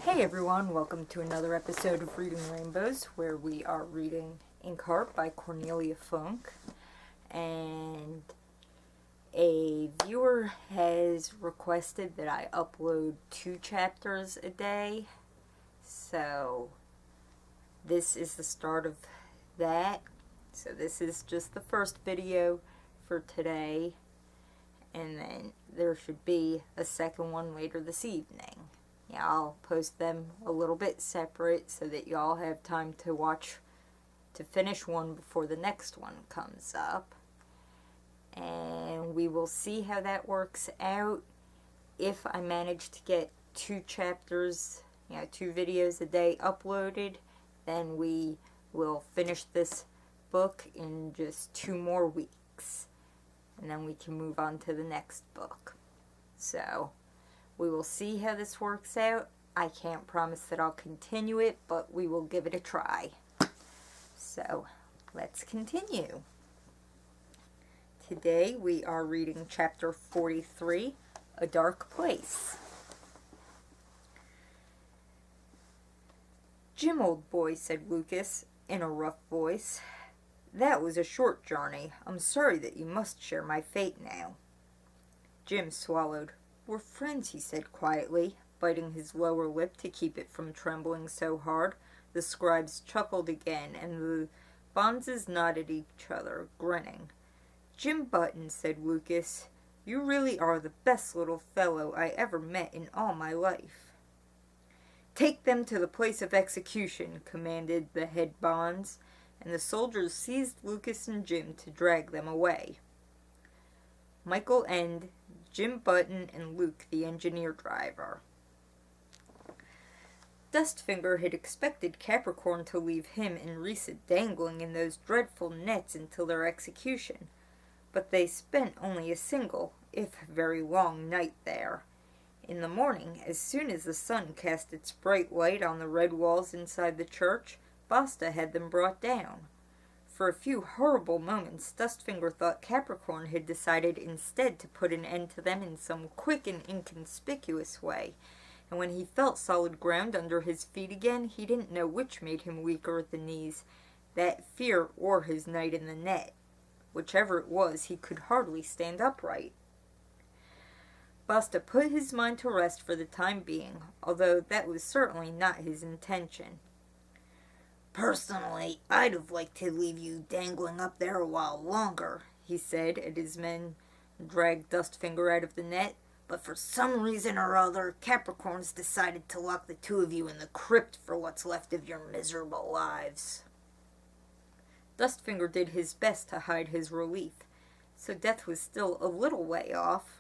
Hey everyone, welcome to another episode of Reading Rainbows, where we are reading Inkheart by Cornelia Funke. And a viewer has requested that I upload 2 chapters a day. So this is the start of that. So this is just the first video for today. And then there should be a second one later this evening. Yeah, I'll post them a little bit separate so that y'all have time to finish one before the next one comes up. And we will see how that works out. If I manage to get 2 chapters, 2 videos a day uploaded, then we will finish this book in just 2 more weeks. And then we can move on to the next book. So we will see how this works out. I can't promise that I'll continue it, but we will give it a try. So, let's continue. Today we are reading chapter 43, A Dark Place. "Jim, old boy," said Lucas, in a rough voice. "That was a short journey. I'm sorry that you must share my fate now." Jim swallowed. "We're friends," he said quietly, biting his lower lip to keep it from trembling so hard. The scribes chuckled again, and the bonzes nodded at each other, grinning. "Jim Button," said Lucas, "you really are the best little fellow I ever met in all my life." "Take them to the place of execution," commanded the head bonze, and the soldiers seized Lucas and Jim to drag them away. Michael End, Jim Button, and Luke, the engineer driver. Dustfinger had expected Capricorn to leave him and Risa dangling in those dreadful nets until their execution, but they spent only a single, if very long, night there. In the morning, as soon as the sun cast its bright light on the red walls inside the church, Basta had them brought down. For a few horrible moments, Dustfinger thought Capricorn had decided instead to put an end to them in some quick and inconspicuous way, and when he felt solid ground under his feet again, he didn't know which made him weaker at the knees, that fear or his night in the net. Whichever it was, he could hardly stand upright. Basta put his mind to rest for the time being, although that was certainly not his intention. "Personally, I'd have liked to leave you dangling up there a while longer," he said, as his men dragged Dustfinger out of the net, "but for some reason or other, Capricorn's decided to lock the 2 of you in the crypt for what's left of your miserable lives." Dustfinger did his best to hide his relief, so death was still a little way off.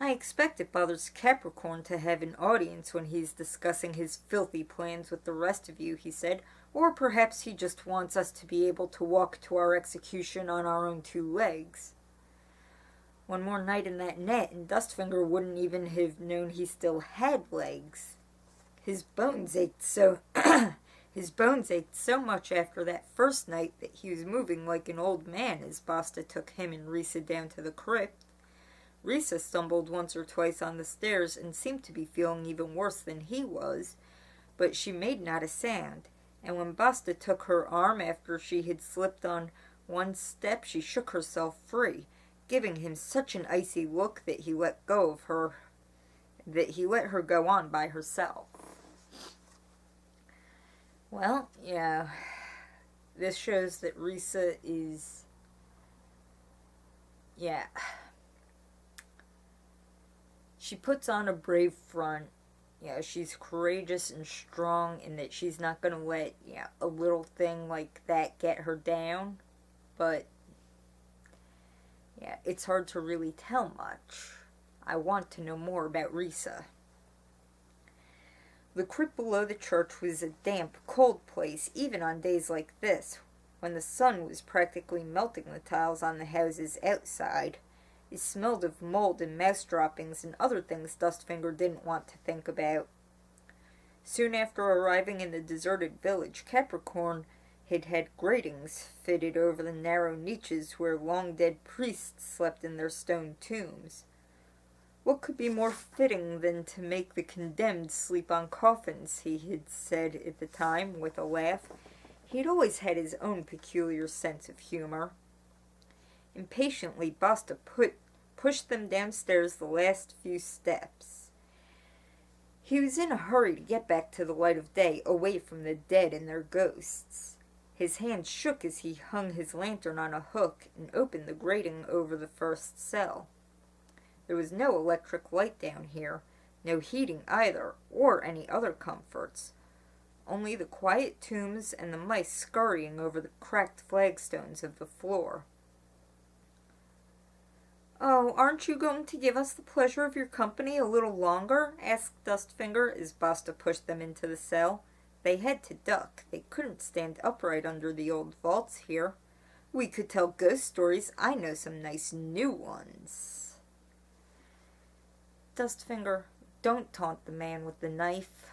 "I expect it bothers Capricorn to have an audience when he's discussing his filthy plans with the rest of you," he said. "Or perhaps he just wants us to be able to walk to our execution on our own 2 legs. One more night in that net, and Dustfinger wouldn't even have known he still had legs. His bones ached so much after that first night that he was moving like an old man as Basta took him and Risa down to the crypt. Risa stumbled once or twice on the stairs and seemed to be feeling even worse than he was, but she made not a sound, and when Basta took her arm after she had slipped on one step, she shook herself free, giving him such an icy look that he let her go on by herself. Well, yeah, this shows that Risa is, she puts on a brave front. She's courageous and strong, and that she's not going to let, a little thing like that get her down. But, it's hard to really tell much. I want to know more about Risa. The crypt below the church was a damp, cold place, even on days like this, when the sun was practically melting the tiles on the houses outside. It smelled of mold and mouse droppings and other things Dustfinger didn't want to think about. Soon after arriving in the deserted village, Capricorn had had gratings fitted over the narrow niches where long-dead priests slept in their stone tombs. What could be more fitting than to make the condemned sleep on coffins, he had said at the time, with a laugh. He'd always had his own peculiar sense of humor. Impatiently, Basta pushed them downstairs the last few steps. He was in a hurry to get back to the light of day, away from the dead and their ghosts. His hand shook as he hung his lantern on a hook and opened the grating over the first cell. There was no electric light down here, no heating either, or any other comforts. Only the quiet tombs and the mice scurrying over the cracked flagstones of the floor. "Oh, aren't you going to give us the pleasure of your company a little longer?" asked Dustfinger as Basta pushed them into the cell. They had to duck. They couldn't stand upright under the old vaults here. "We could tell ghost stories. I know some nice new ones." "Dustfinger, don't taunt the man with the knife."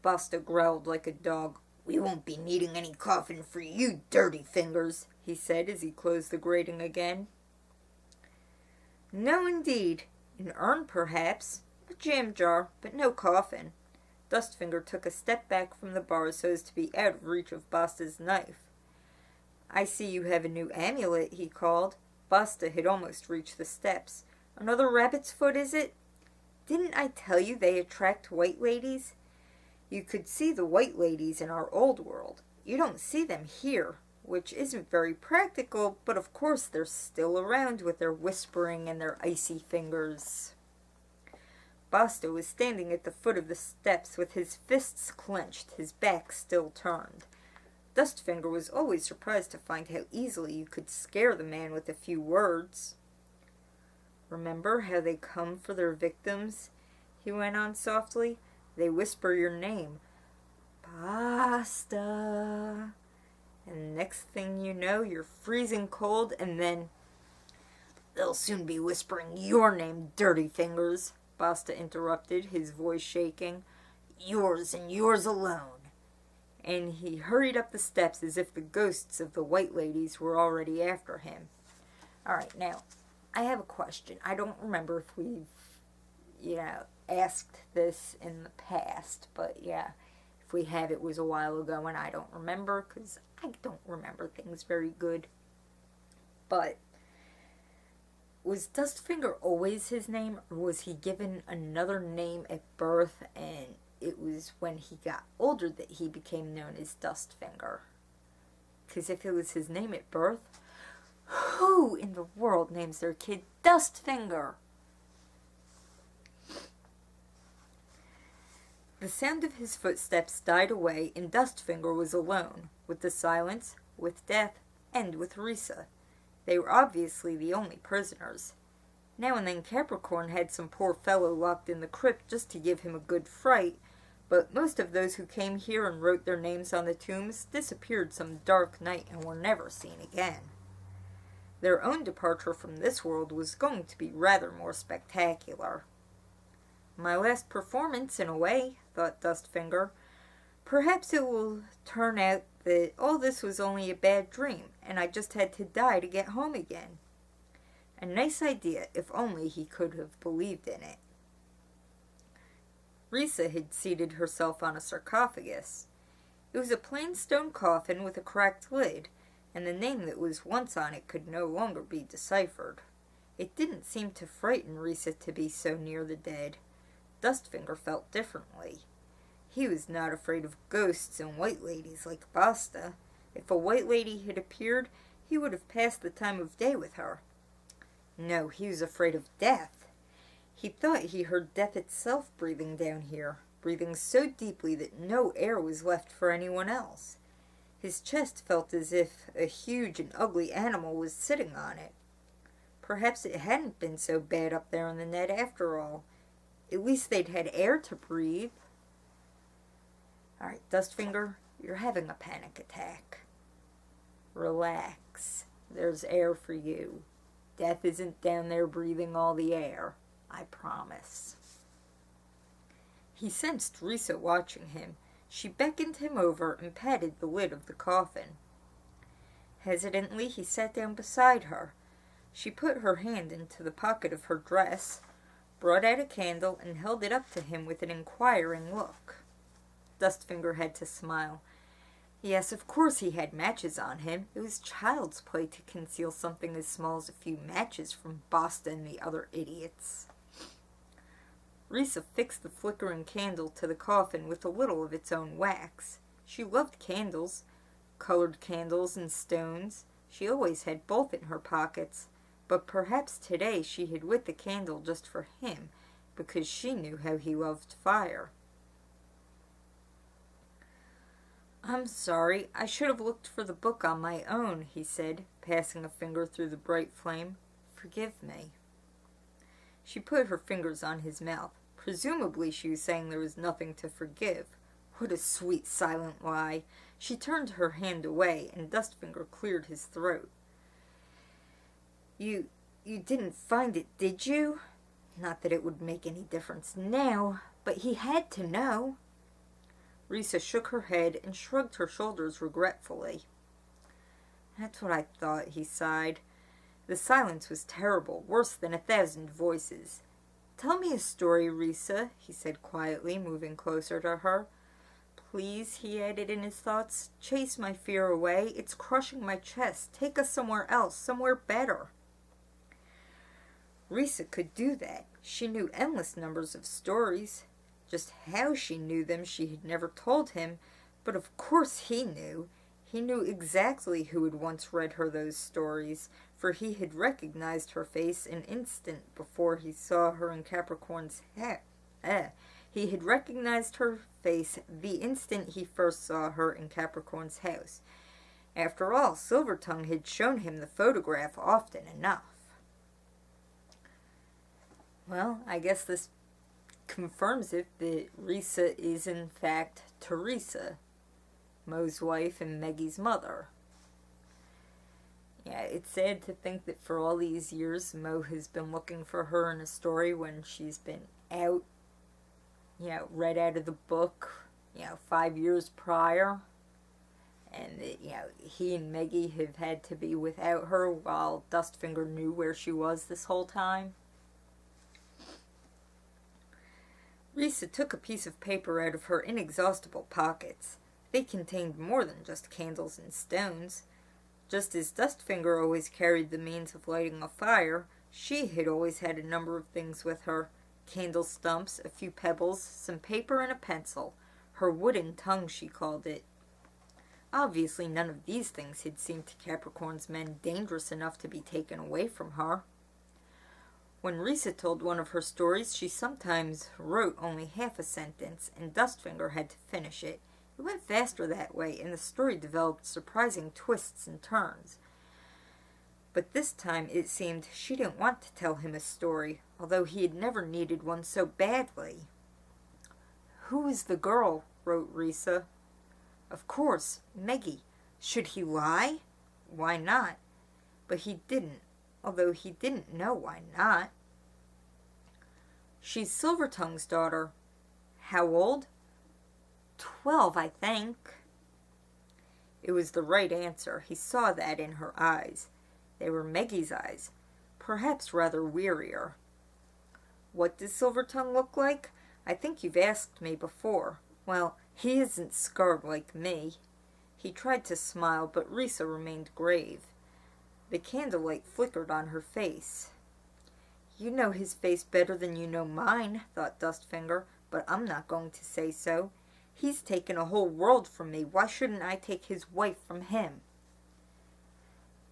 Basta growled like a dog. "We won't be needing any coffin for you, dirty fingers," he said as he closed the grating again. "No, indeed. An urn, perhaps. A jam jar, but no coffin." Dustfinger took a step back from the bar so as to be out of reach of Basta's knife. "I see you have a new amulet," he called. Basta had almost reached the steps. "Another rabbit's foot, is it? Didn't I tell you they attract white ladies? You could see the white ladies in our old world. You don't see them here, which isn't very practical, but of course they're still around with their whispering and their icy fingers." Basta was standing at the foot of the steps with his fists clenched, his back still turned. Dustfinger was always surprised to find how easily you could scare the man with a few words. "Remember how they come for their victims?" he went on softly. "They whisper your name, Basta, and next thing you know, you're freezing cold, and then—" "They'll soon be whispering your name, dirty fingers," Basta interrupted, his voice shaking. "Yours and yours alone." And he hurried up the steps as if the ghosts of the white ladies were already after him. All right, now, I have a question. I don't remember if we've, asked this in the past, but yeah, if we have, it was a while ago and I don't remember, because I don't remember things very good. But was Dustfinger always his name, or was he given another name at birth, and it was when he got older that he became known as Dustfinger? Because if it was his name at birth, who in the world names their kid Dustfinger? The sound of his footsteps died away, and Dustfinger was alone, with the silence, with death, and with Risa. They were obviously the only prisoners. Now and then Capricorn had some poor fellow locked in the crypt just to give him a good fright, but most of those who came here and wrote their names on the tombs disappeared some dark night and were never seen again. Their own departure from this world was going to be rather more spectacular. "My last performance, in a way," thought Dustfinger. "Perhaps it will turn out that all this was only a bad dream, and I just had to die to get home again." A nice idea, if only he could have believed in it. Risa had seated herself on a sarcophagus. It was a plain stone coffin with a cracked lid, and the name that was once on it could no longer be deciphered. It didn't seem to frighten Risa to be so near the dead. Dustfinger felt differently. He was not afraid of ghosts and white ladies like Basta. If a white lady had appeared, he would have passed the time of day with her. No, he was afraid of death. He thought he heard death itself breathing down here, breathing so deeply that no air was left for anyone else. His chest felt as if a huge and ugly animal was sitting on it. Perhaps it hadn't been so bad up there in the net after all. At least they'd had air to breathe. All right, Dustfinger, you're having a panic attack. Relax. There's air for you. Death isn't down there breathing all the air. I promise. He sensed Risa watching him. She beckoned him over and patted the lid of the coffin. Hesitantly, he sat down beside her. She put her hand into the pocket of her dress, brought out a candle, and held it up to him with an inquiring look. Dustfinger had to smile. Yes, of course he had matches on him. It was child's play to conceal something as small as a few matches from Basta and the other idiots. Risa fixed the flickering candle to the coffin with a little of its own wax. She loved candles, colored candles and stones. She always had both in her pockets, but perhaps today she had lit the candle just for him, because she knew how he loved fire. "I'm sorry, I should have looked for the book on my own," he said, passing a finger through the bright flame. "Forgive me." She put her fingers on his mouth. Presumably she was saying there was nothing to forgive. What a sweet silent lie. She turned her hand away, and Dustfinger cleared his throat. You didn't find it, did you? Not that it would make any difference now, but he had to know." Risa shook her head and shrugged her shoulders regretfully. "That's what I thought," he sighed. The silence was terrible, worse than 1,000 voices. "Tell me a story, Risa," he said quietly, moving closer to her. "Please," he added in his thoughts, "chase my fear away. It's crushing my chest. Take us somewhere else, somewhere better." Risa could do that. She knew endless numbers of stories. Just how she knew them she had never told him, but of course he knew. He knew exactly who had once read her those stories, for he had recognized her face an instant before he saw her in Capricorn's hat. He had recognized her face the instant he first saw her in Capricorn's house. After all, Silvertongue had shown him the photograph often enough. Well, I guess this confirms it that Risa is in fact Teresa, Moe's wife and Maggie's mother. Yeah, it's sad to think that for all these years Moe has been looking for her in a story when she's been out, read out of the book, 5 years prior. And that, he and Maggie have had to be without her while Dustfinger knew where she was this whole time. Risa took a piece of paper out of her inexhaustible pockets. They contained more than just candles and stones. Just as Dustfinger always carried the means of lighting a fire, she had always had a number of things with her. Candle stumps, a few pebbles, some paper and a pencil. Her wooden tongue, she called it. Obviously none of these things had seemed to Capricorn's men dangerous enough to be taken away from her. When Risa told one of her stories, she sometimes wrote only half a sentence, and Dustfinger had to finish it. It went faster that way, and the story developed surprising twists and turns. But this time it seemed she didn't want to tell him a story, although he had never needed one so badly. "Who is the girl?" wrote Risa. "Of course, Maggie. Should he lie? Why not?" But he didn't, although he didn't know why not. "She's Silvertongue's daughter." "How old?" 12, I think." It was the right answer. He saw that in her eyes. They were Maggie's eyes, perhaps rather wearier. "What does Silvertongue look like? I think you've asked me before. Well, he isn't scarred like me." He tried to smile, but Risa remained grave. The candlelight flickered on her face. "You know his face better than you know mine," thought Dustfinger, "but I'm not going to say so. He's taken a whole world from me. Why shouldn't I take his wife from him?"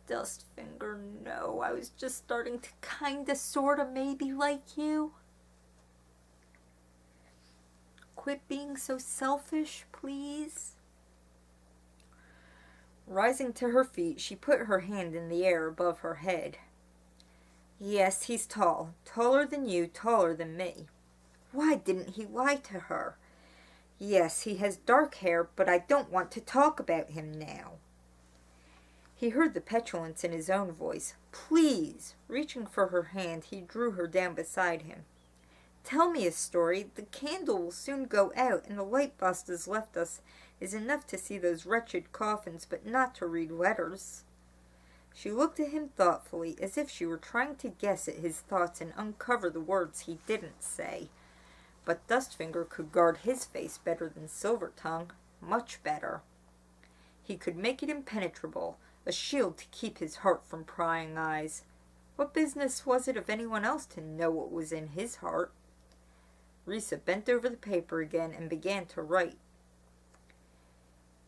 "Dustfinger, no. I was just starting to kinda, sorta, maybe like you." "Quit being so selfish, please." Rising to her feet, she put her hand in the air above her head. "Yes, he's tall. Taller than you, taller than me." Why didn't he lie to her? "Yes, he has dark hair, but I don't want to talk about him now." He heard the petulance in his own voice. "Please!" Reaching for her hand, he drew her down beside him. "Tell me a story. The candle will soon go out, and the light Basta's left us is enough to see those wretched coffins, but not to read letters." She looked at him thoughtfully, as if she were trying to guess at his thoughts and uncover the words he didn't say. But Dustfinger could guard his face better than Silvertongue, much better. He could make it impenetrable, a shield to keep his heart from prying eyes. What business was it of anyone else to know what was in his heart? Risa bent over the paper again and began to write.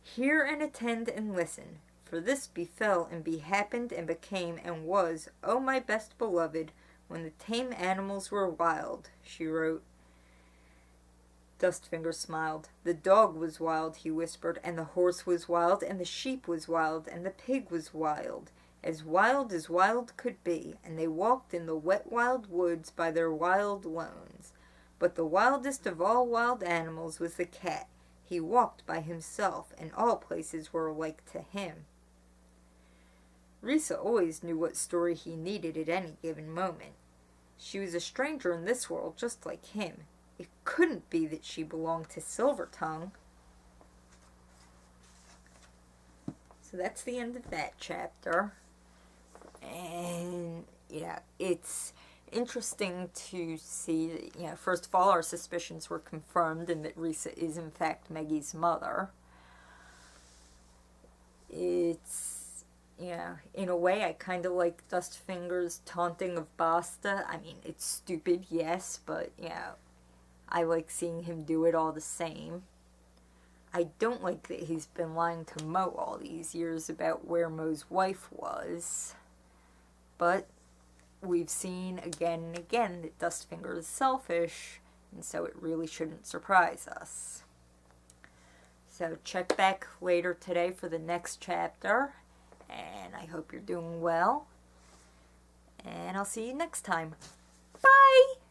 Hear and attend and listen, for this befell and behappened and became and was, O my best beloved, when the tame animals were wild, she wrote. Dustfinger smiled. The dog was wild, he whispered, and the horse was wild, and the sheep was wild, and the pig was wild as wild could be, and they walked in the wet wild woods by their wild lones. But the wildest of all wild animals was the cat. He walked by himself, and all places were alike to him. Risa always knew what story he needed at any given moment. She was a stranger in this world just like him. It couldn't be that she belonged to Silvertongue. So that's the end of that chapter. And, it's interesting to see that, first of all, our suspicions were confirmed and that Risa is, in fact, Maggie's mother. It's, in a way, I kind of like Dustfinger's taunting of Basta. I mean, it's stupid, yes, but, I like seeing him do it all the same. I don't like that he's been lying to Mo all these years about where Mo's wife was. But we've seen again and again that Dustfinger is selfish, and so it really shouldn't surprise us. So check back later today for the next chapter, and I hope you're doing well. And I'll see you next time. Bye!